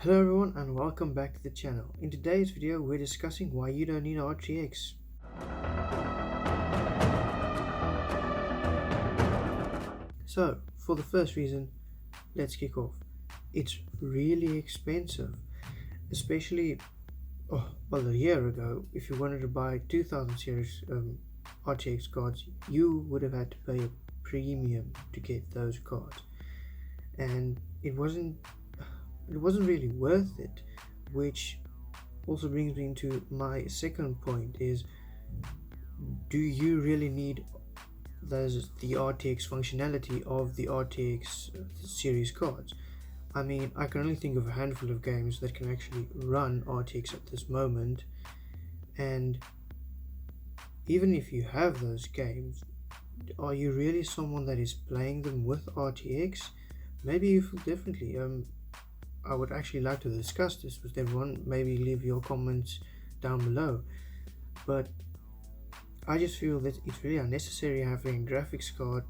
Hello everyone and welcome back to the channel. In today's video we're discussing why you don't need RTX. So for the first reason, let's kick off. It's really expensive, especially a year ago. If you wanted to buy 2000 series RTX cards, you would have had to pay a premium to get those cards, and it wasn't really worth it, which also brings me into my second point is, do you really need the RTX functionality of the RTX series cards? I mean, I can only think of a handful of games that can actually run RTX at this moment, and even if you have those games, are you really someone that is playing them with RTX? Maybe you feel differently. I would actually like to discuss this with everyone. Maybe leave your comments down below. But I just feel that it's really unnecessary having a graphics card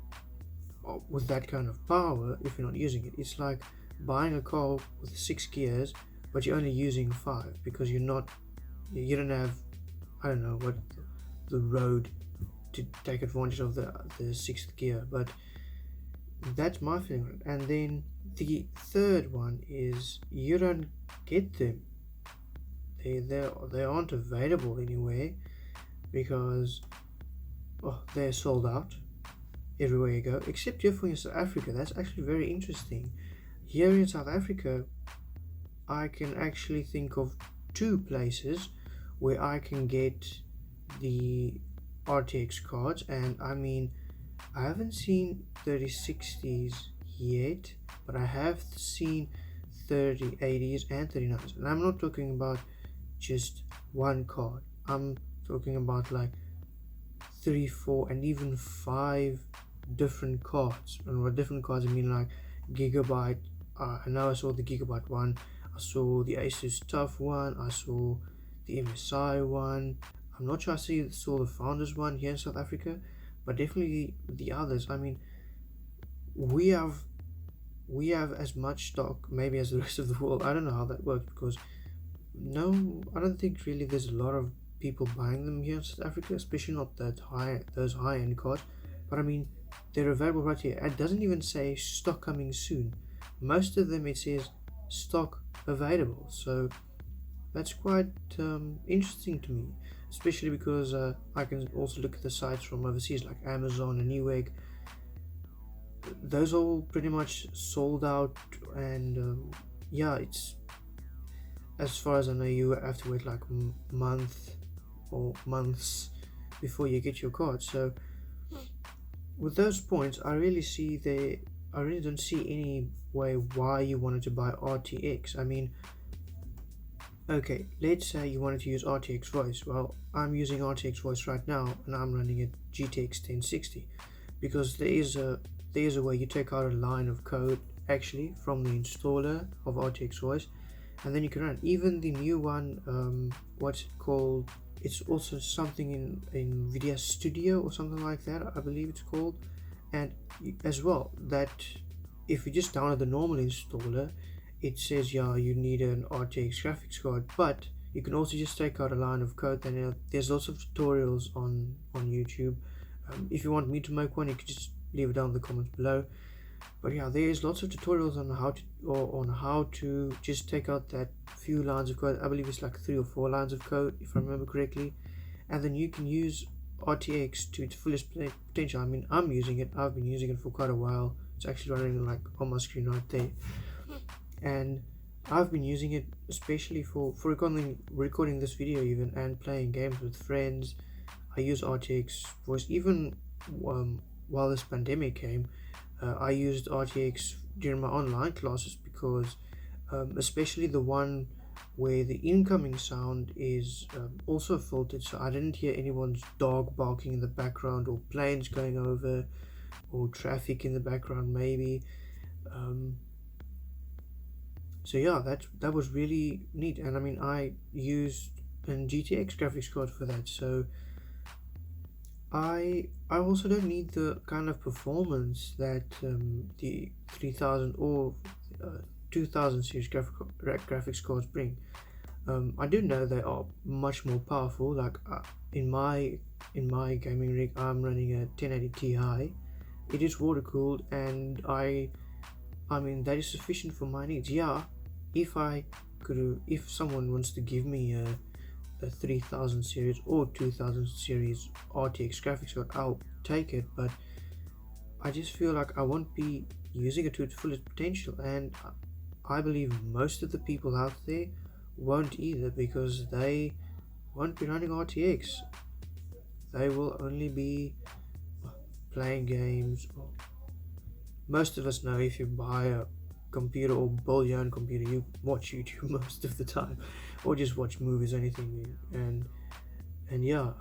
with that kind of power if you're not using it. It's like buying a car with 6 gears, but you're only using 5 because you don't have, I don't know, what the road to take advantage of the 6th gear. But that's my feeling. And then the third one is, you don't get them. They aren't available anywhere because they're sold out everywhere you go, except here for in South Africa. That's actually very interesting. Here in South Africa, I can actually think of 2 places where I can get the RTX cards, and I mean, I haven't seen 3060s yet, but I have seen 3080s and 39s, and I'm not talking about just one card. I'm talking about like 3, 4, and even 5 different cards. And what different cards I mean, like Gigabyte. I know I saw the Gigabyte one, I saw the Asus TUF one, I saw the MSI one. I'm not sure I saw the Founders one here in South Africa, but definitely the others. I mean, we have as much stock maybe as the rest of the world. I don't know how that works, because I don't think really there's a lot of people buying them here in South Africa, especially not those high-end cards. But I mean, they're available right here. It doesn't even say stock coming soon. Most of them it says stock available, so that's quite interesting to me, especially because I can also look at the sites from overseas like Amazon and Newegg. Those all pretty much sold out, and yeah, it's, as far as I know, you have to wait like a month or months before you get your card. So with those points, I really don't see any way why you wanted to buy RTX. I mean, okay, let's say you wanted to use RTX voice. Well, I'm using RTX voice right now, and I'm running at GTX 1060 because there is a way you take out a line of code actually from the installer of RTX voice, and then you can run even the new one. What's it called? It's also something in NVIDIA Studio or something like that, I believe it's called. And as well, that if you just download the normal installer, it says, yeah, you need an RTX graphics card, but you can also just take out a line of code. And there's lots of tutorials on YouTube. If you want me to make one, you can just leave it down in the comments below. But yeah, there's lots of tutorials on how to just take out that few lines of code. I believe it's like 3 or 4 lines of code, if I remember correctly, and then you can use RTX to its fullest potential. I mean, I'm using it. I've been using it for quite a while. It's actually running like on my screen right there, and I've been using it especially for recording this video even, and playing games with friends. I use RTX voice even while this pandemic came. I used RTX during my online classes because especially the one where the incoming sound is also filtered, so I didn't hear anyone's dog barking in the background, or planes going over, or traffic in the background maybe. So yeah, that was really neat. And I mean, I used a GTX graphics card for that, so I also don't need the kind of performance that the 3000 or 2000 series graphics cards bring. I do know they are much more powerful. Like in my gaming rig, I'm running a 1080 Ti. It is water cooled, and I mean that is sufficient for my needs. Yeah, if someone wants to give me a 3000 series or 2000 series RTX graphics card, I'll take it. But I just feel like I won't be using it to its fullest potential, and I believe most of the people out there won't either, because they won't be running RTX. They will only be playing games. Most of us know if you buy a computer or build your own computer, you watch YouTube most of the time, or just watch movies or anything. And yeah,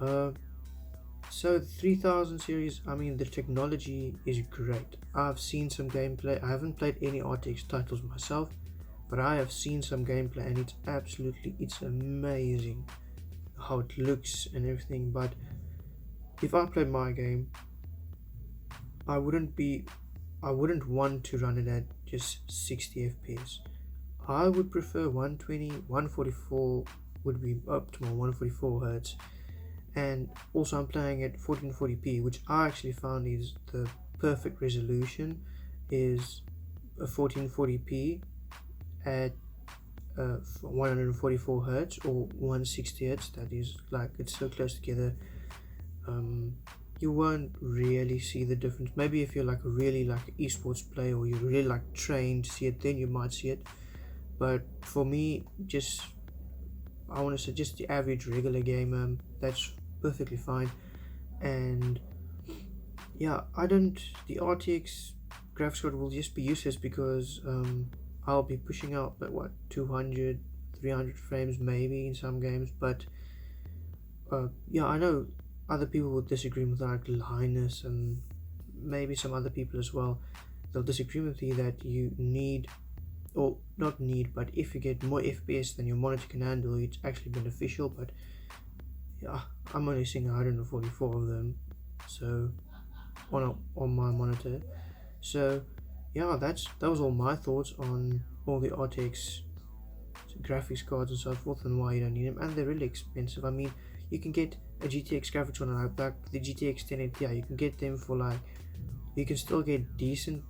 so the 3000 series, I mean the technology is great. I've seen some gameplay. I haven't played any RTX titles myself, but I have seen some gameplay, and it's amazing how it looks and everything. But if I played my game, I wouldn't want to run it at just 60 FPS. I would prefer 120, 144 would be optimal, 144 Hz. And also I'm playing at 1440p, which I actually found is the perfect resolution, is a 1440p at 144 Hz or 160 Hz. That is, like, it's so close together. You won't really see the difference. Maybe if you're like a really like esports player, or you're really like trained to see it, then you might see it. But for me, I want to say just the average regular gamer, that's perfectly fine. And yeah, the RTX graphics card will just be useless, because I'll be pushing out 200, 300 frames maybe in some games. But yeah, I know other people will disagree with, like Linus and maybe some other people as well. They'll disagree with you that you need, or not need, but if you get more FPS than your monitor can handle, it's actually beneficial. But yeah, I'm only seeing 144 of them, so on my monitor. So yeah, that was all my thoughts on all the RTX graphics cards and so forth, and why you don't need them. And they're really expensive. I mean, you can get a GTX graphics card, like the GTX 1080 Ti. You can get them for you can still get decent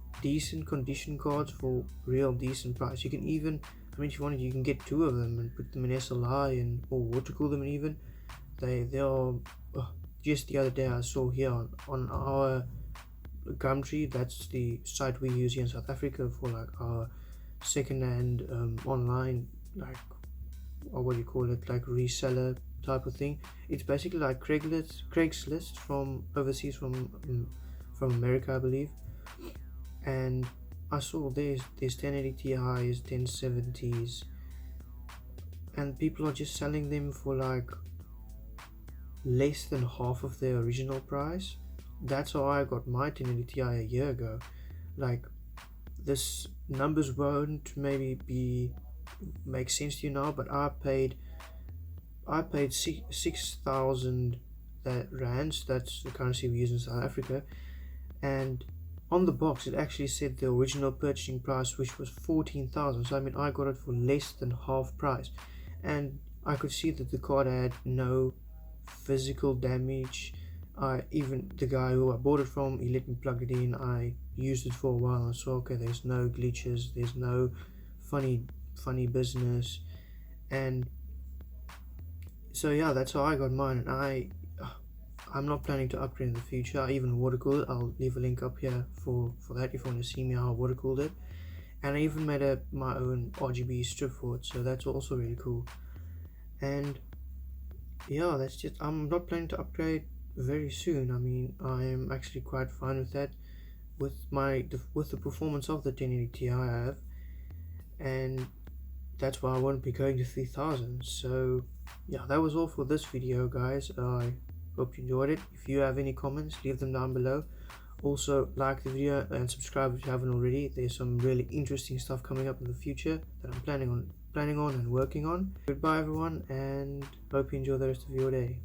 condition cards for real decent price. You can even, I mean, if you wanted, you can get two of them and put them in SLI or water cool them. And even they are just the other day I saw here on our Gumtree, that's the site we use here in South Africa for like our second-hand online, like, or what do you call it, like reseller type of thing. It's basically like Craigslist from overseas, from America, I believe. And I saw there's 1080 Ti's, 1070s, and people are just selling them for like less than half of their original price. That's how I got my 1080 Ti a year ago. Like, this numbers won't maybe make sense to you now, but I paid 6,000 rands. That's the currency we use in South Africa. And on the box it actually said the original purchasing price, which was 14,000. So I mean, I got it for less than half price, and I could see that the card had no physical damage. Even the guy who I bought it from, he let me plug it in. I used it for a while and saw, okay, there's no glitches, there's no funny business. And so yeah, that's how I got mine. And I'm not planning to upgrade in the future. I even water cooled it. I'll leave a link up here for that if you want to see me how I water cooled it. And I even made my own RGB strip for it, so that's also really cool. And yeah, that's just, I'm not planning to upgrade very soon. I mean, I am actually quite fine with that, with the performance of the 1080 Ti I have, and that's why I won't be going to 3000. So yeah, that was all for this video, guys. I hope you enjoyed it. If you have any comments, leave them down below. Also, like the video and subscribe if you haven't already. There's some really interesting stuff coming up in the future that I'm planning on and working on. Goodbye everyone, and hope you enjoy the rest of your day.